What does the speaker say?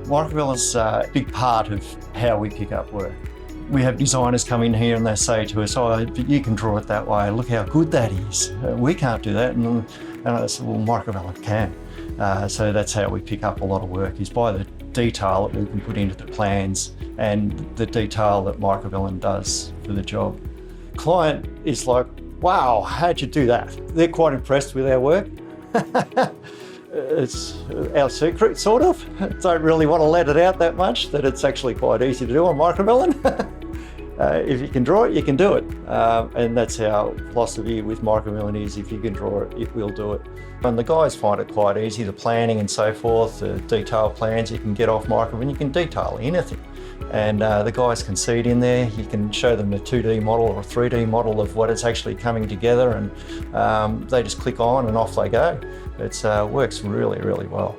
Microvellum's a big part of how we pick up work. We have designers come in here and they say to us, oh, you can draw it that way, look how good that is. We can't do that. And I said, well, Microvellum can. So that's how we pick up a lot of work, is by the detail that we can put into the plans and the detail that Microvellum does for the job. Client is like, wow, how'd you do that? They're quite impressed with our work. It's our secret, sort of. Don't really want to let it out that much, that it's actually quite easy to do on Microvellum. If you can draw it, you can do it. And that's our philosophy with Microvellum is, if you can draw it, it will do it. And the guys find it quite easy, the planning and so forth, the detailed plans you can get off Microvellum, you can detail anything. And the guys can see it in there. You can show them a 2D model or a 3D model of what it's actually coming together, and they just click on and off they go. It works really, really well.